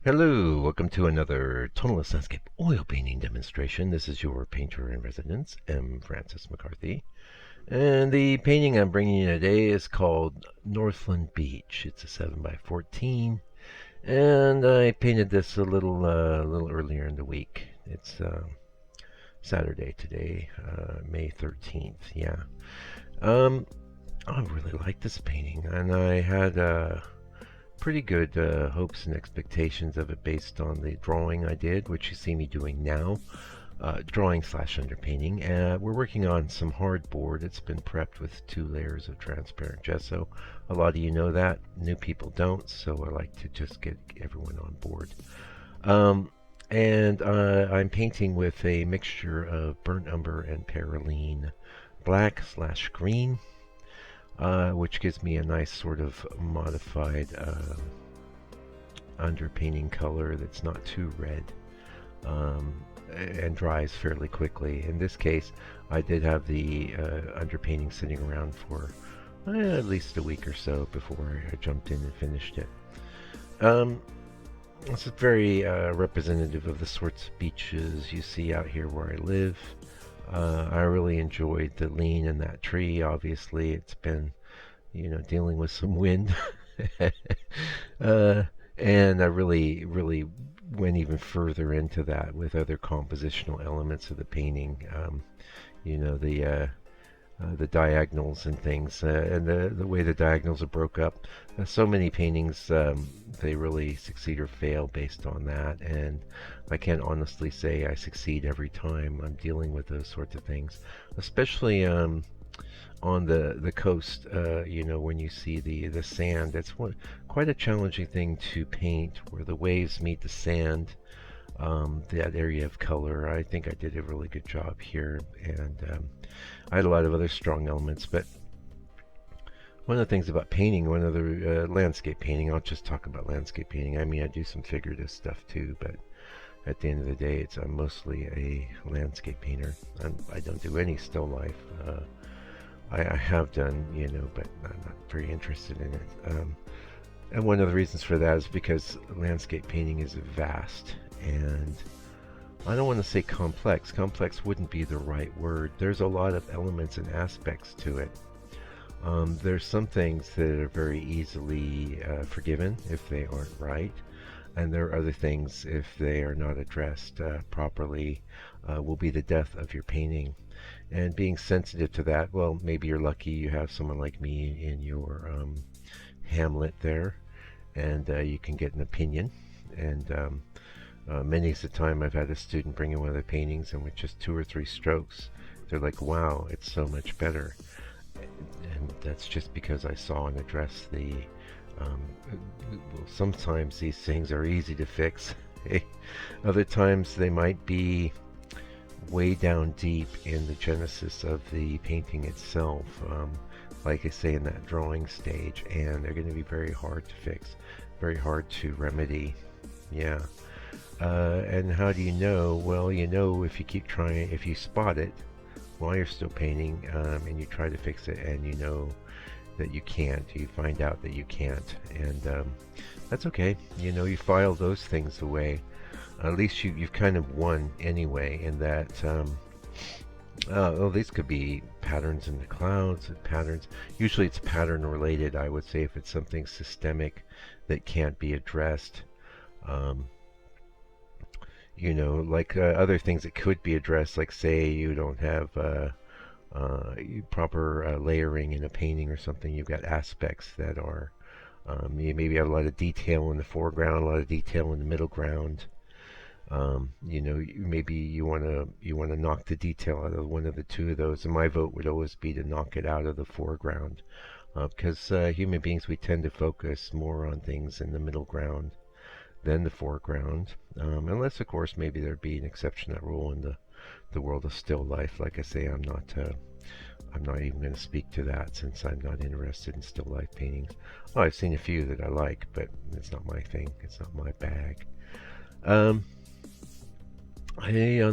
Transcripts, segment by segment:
Hello, welcome to another tonalist landscape oil painting demonstration. This is your painter in residence, M. Francis McCarthy. And the painting I'm bringing you today is called Northland Beach. It's a 7 by 14, and I painted this a little earlier in the week. It's Saturday today, May 13th. Yeah. Um, I really like this painting, and I had pretty good hopes and expectations of it based on the drawing I did, which you see me doing now. Drawing slash underpainting. We're working on some hardboard. It's been prepped with 2 layers of transparent gesso. A lot of you know that. New people don't, so I like to just get everyone on board. And I'm painting with a mixture of burnt umber and perylene black slash green, which gives me a nice sort of modified underpainting color that's not too red, and dries fairly quickly. In this case, I did have the underpainting sitting around for at least a week or so before I jumped in and finished it. This is very representative of the sorts of beaches you see out here where I live. I really enjoyed the lean in that tree. Obviously, it's been, dealing with some wind. uh, and I really went even further into that with other compositional elements of the painting. You know, the diagonals and things, and the way the diagonals are broke up. So many paintings, they really succeed or fail based on that, and I can't honestly say I succeed every time I'm dealing with those sorts of things, especially on the coast. When you see the sand, quite a challenging thing to paint, where the waves meet the sand. That area of color, I think I did a really good job here, and I had a lot of other strong elements. But one of the things about painting, one of the landscape painting, I'll just talk about landscape painting. I mean, I do some figurative stuff too, but at the end of the day, I'm mostly a landscape painter. I don't do any still life. I have done, but I'm not very interested in it. And one of the reasons for that is because landscape painting is vast, and I don't want to say complex. Complex wouldn't be the right word. There's a lot of elements and aspects to it. There's some things that are very easily forgiven if they aren't right, and there are other things, if they are not addressed properly, will be the death of your painting. And being sensitive to that, well, maybe you're lucky you have someone like me in your hamlet there, and you can get an opinion. And many of the time I've had a student bring in one of the paintings, and with just 2 or 3 strokes, they're like, wow, it's so much better. And that's just because I saw and addressed the well, sometimes these things are easy to fix. Other times they might be way down deep in the genesis of the painting itself, like I say, in that drawing stage, and they're going to be very hard to fix, very hard to remedy. Yeah. And how do you know? Well, if you keep trying, if you spot it while you're still painting, and you try to fix it, and you know that you can't, you find out that you can't, and that's okay. You file those things away. At least you've kind of won anyway, in that these could be patterns in the clouds, patterns. Usually it's pattern related, I would say, if it's something systemic that can't be addressed. Like other things that could be addressed, like say you don't have proper layering in a painting or something. You've got aspects that are, you maybe have a lot of detail in the foreground, a lot of detail in the middle ground. Maybe you want to knock the detail out of one of the 2 of those, and my vote would always be to knock it out of the foreground, because human beings, we tend to focus more on things in the middle ground than the foreground, unless of course maybe there'd be an exception to that rule in the world of still life. Like I say, I'm not even going to speak to that, since I'm not interested in still life paintings. Oh, I've seen a few that I like, but it's not my thing. It's not my bag. On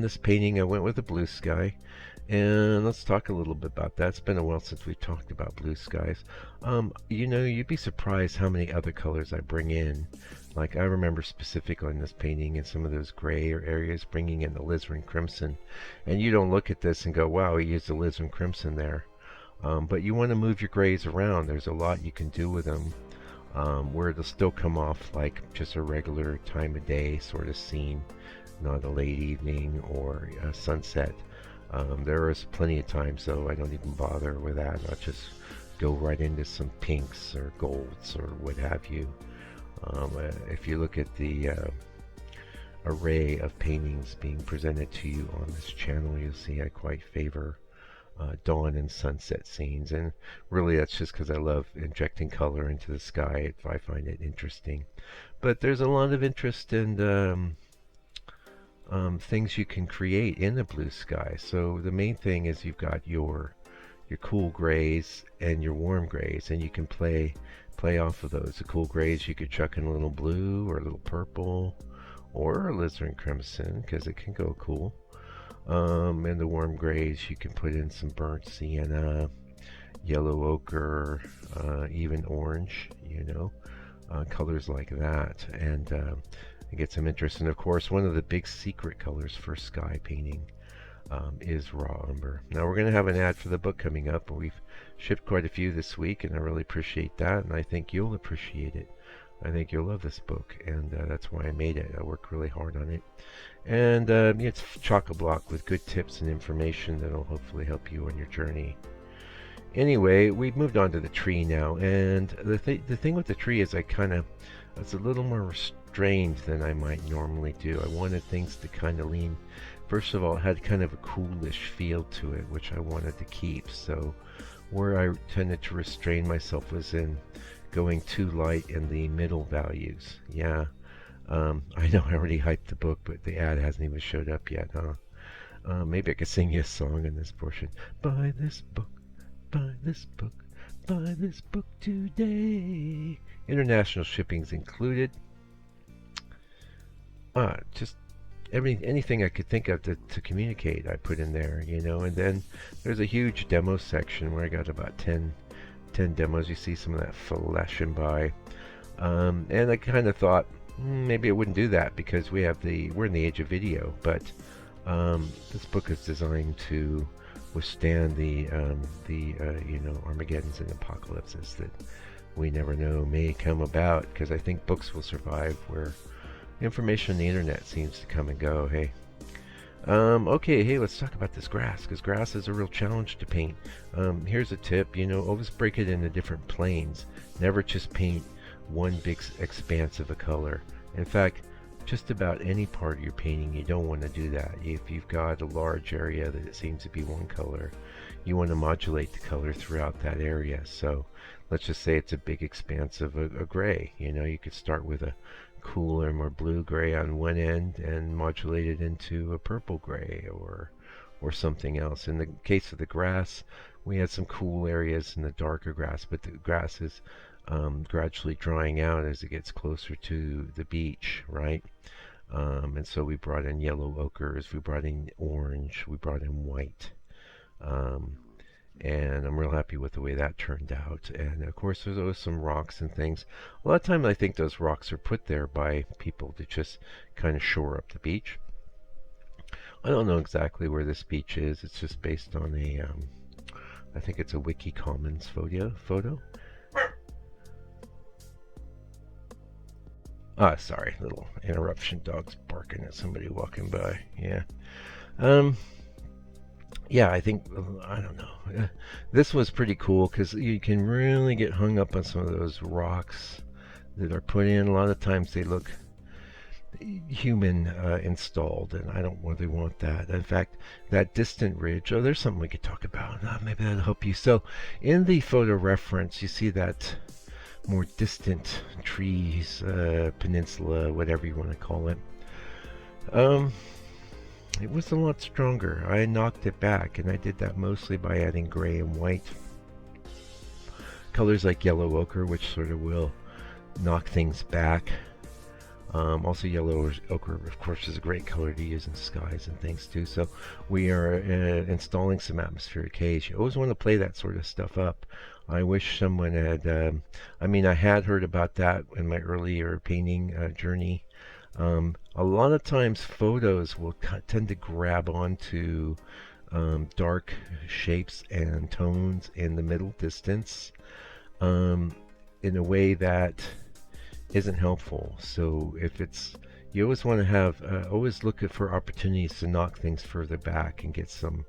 this painting, I went with a blue sky, and let's talk a little bit about that. It's been a while since we've talked about blue skies. You'd be surprised how many other colors I bring in. Like I remember specific on this painting in some of those gray areas, bringing in the alizarin crimson. And you don't look at this and go, wow, he used alizarin crimson there. But you want to move your grays around. There's a lot you can do with them, where it'll still come off like just a regular time of day sort of scene, not a late evening or a sunset. There is plenty of times, though, I don't even bother with that. I'll just go right into some pinks or golds or what have you. If you look at the array of paintings being presented to you on this channel, you'll see I quite favor dawn and sunset scenes, and really that's just because I love injecting color into the sky. I find it interesting. But there's a lot of interest in things you can create in the blue sky. So the main thing is you've got your cool grays and your warm grays, and you can play off of those. The cool grays you could chuck in a little blue or a little purple or alizarin crimson because it can go cool. And the warm grays you can put in some burnt sienna, yellow ochre, even orange, colors like that, and get some interest. And of course, one of the big secret colors for sky painting is raw umber. Now we're going to have an ad for the book coming up. We've shipped quite a few this week, and I really appreciate that, and I think you'll appreciate it. I think you'll love this book, and that's why I made it. I worked really hard on it. And it's chock-a-block with good tips and information that'll hopefully help you on your journey. Anyway, we've moved on to the tree now, and the thing with the tree is it's a little more restrained than I might normally do. I wanted things to kind of lean. First of all, it had kind of a coolish feel to it, which I wanted to keep. So where I tended to restrain myself was in going too light in the middle values. Yeah, I know I already hyped the book, but the ad hasn't even showed up yet, huh? Maybe I could sing you a song in this portion. Buy this book, buy this book, buy this book today. International shipping's included. Just anything I could think of to communicate, I put in there, and then there's a huge demo section where I got about 10 demos. You see some of that flashing by, and I kind of thought maybe I wouldn't do that because we're in the age of video, but this book is designed to withstand the Armageddons and apocalypses that we never know may come about, because I think books will survive where information on the internet seems to come and go. Okay, let's talk about this grass, because grass is a real challenge to paint. Here's a tip, always break it into different planes. Never just paint one big expanse of a color. In fact, just about any part of your painting, you don't want to do that. If you've got a large area that it seems to be one color, you want to modulate the color throughout that area. So let's just say it's a big expanse of a gray. You could start with a cooler, more blue gray on one end and modulate it into a purple gray or something else. In the case of the grass, we had some cool areas in the darker grass, but the grass is gradually drying out as it gets closer to the beach, right? And so we brought in yellow ochres, we brought in orange, we brought in white. And I'm real happy with the way that turned out. And of course there's always some rocks and things. A lot of times I think those rocks are put there by people to just kind of shore up the beach. I don't know exactly where this beach is. It's just based on I think it's a Wiki Commons photo. Sorry, little interruption. Dog's barking at somebody walking by. Yeah. Yeah, I think, I don't know. This was pretty cool because you can really get hung up on some of those rocks that are put in. A lot of times they look human installed, and I don't really want that. In fact, that distant ridge, there's something we could talk about. Maybe that'll help you. So in the photo reference, you see that more distant trees, peninsula, whatever you want to call it. It was a lot stronger. I knocked it back, and I did that mostly by adding gray and white. Colors like yellow ochre, which sort of will knock things back. Also, yellow ochre, of course, is a great color to use in skies and things too. So we are installing some atmospheric haze. You always want to play that sort of stuff up. I wish someone had. I mean, I had heard about that in my earlier painting journey. A lot of times, photos will tend to grab onto dark shapes and tones in the middle distance um, in a way that isn't helpful. So if it's you always want to have always look for opportunities to knock things further back and get some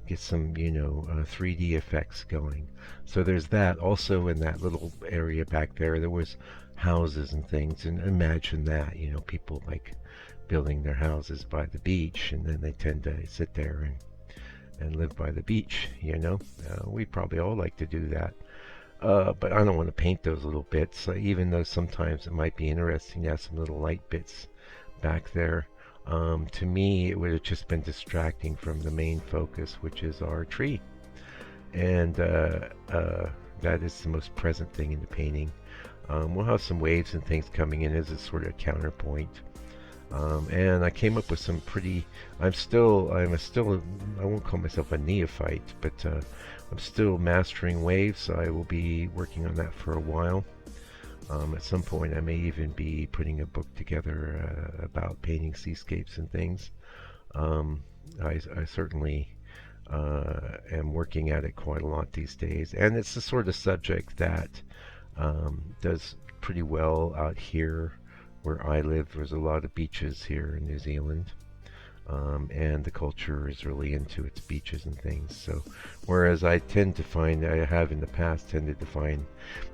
3D effects going. So there's that. Also in that little area back there was houses and things, and imagine that people like building their houses by the beach, and then they tend to sit there and live by the beach. We probably all like to do that. But I don't want to paint those little bits, even though sometimes it might be interesting to have some little light bits back there. To me, it would have just been distracting from the main focus, which is our tree. And that is the most present thing in the painting. We'll have some waves and things coming in as a sort of counterpoint. And I came up with some pretty. I won't call myself a neophyte, but I'm still mastering waves. So I will be working on that for a while. At some point, I may even be putting a book together about painting seascapes and things. I certainly am working at it quite a lot these days, and it's the sort of subject that does pretty well out here where I live. There's a lot of beaches here in New Zealand. And the culture is really into its beaches and things. So, whereas I have in the past tended to find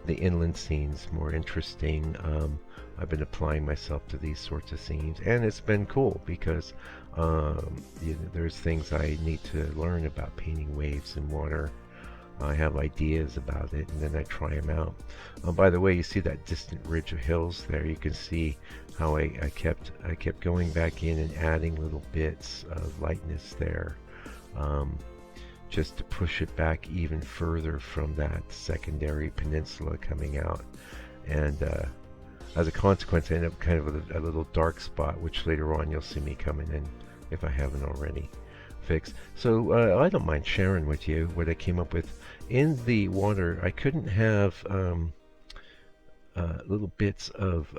the inland scenes more interesting. I've been applying myself to these sorts of scenes, and it's been cool because there's things I need to learn about painting waves and water. I have ideas about it, and then I try them out. By the way, you see that distant ridge of hills there? You can see how I kept going back in and adding little bits of lightness there, just to push it back even further from that secondary peninsula coming out. And as a consequence, I end up kind of with a little dark spot, which later on you'll see me coming in if I haven't already fixed. So I don't mind sharing with you what I came up with. In the water, I couldn't have little bits of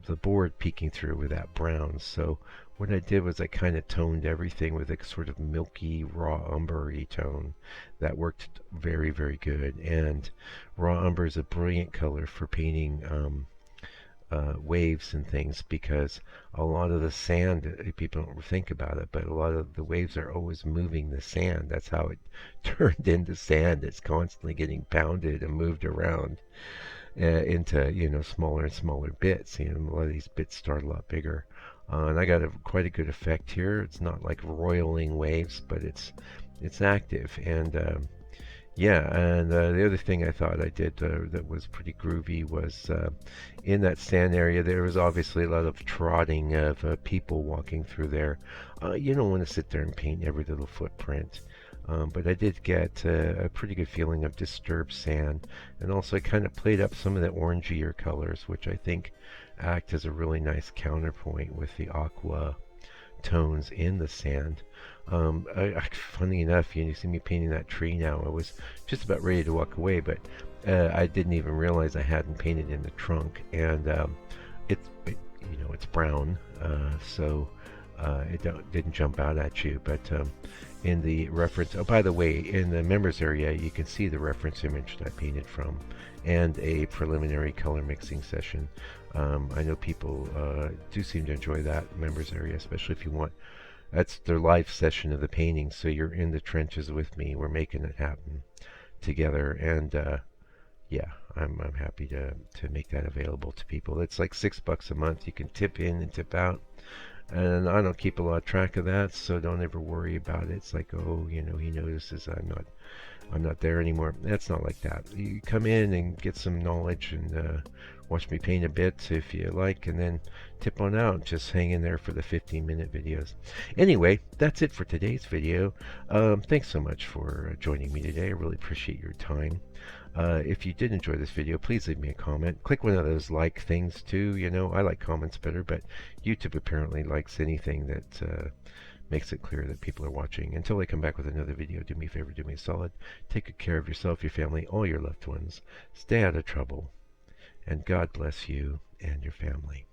the board peeking through with that brown. So what I did was I kind of toned everything with a sort of milky, raw umber-y tone. That worked very, very good. And raw umber is a brilliant color for painting waves and things, because a lot of the sand, people don't think about it, but a lot of the waves are always moving the sand. That's how it turned into sand. It's constantly getting pounded and moved around into smaller and smaller bits. A lot of these bits start a lot bigger, and I got quite a good effect here. It's not like roiling waves, but it's active. And yeah, and the other thing I thought I did that was pretty groovy was in that sand area, there was obviously a lot of trotting of people walking through there. You don't want to sit there and paint every little footprint. But I did get a pretty good feeling of disturbed sand. And also I kind of played up some of the orangier colors, which I think act as a really nice counterpoint with the aqua tones in the sand. Funny enough, you see me painting that tree now. I was just about ready to walk away, but I didn't even realize I hadn't painted in the trunk. And it's brown, so it didn't jump out at you. But in the reference, oh, by the way, in the members area, you can see the reference image that I painted from, and a preliminary color mixing session. I know people do seem to enjoy that members area, especially if you want. That's their live session of the painting, so you're in the trenches with me. We're making it happen together, and yeah, I'm happy to make that available to people. It's like $6 a month. You can tip in and tip out, and I don't keep a lot of track of that, so don't ever worry about it. It's like, oh, he notices I'm not there anymore. That's not like that. You come in and get some knowledge and watch me paint a bit if you like, and then tip on out. Just hang in there for the 15-minute videos. Anyway, that's it for today's video. Thanks so much for joining me today. I really appreciate your time. If you did enjoy this video, please leave me a comment. Click one of those like things too. I like comments better, but YouTube apparently likes anything that makes it clear that people are watching. Until I come back with another video, do me a favor, do me a solid. Take good care of yourself, your family, all your loved ones. Stay out of trouble. And God bless you and your family.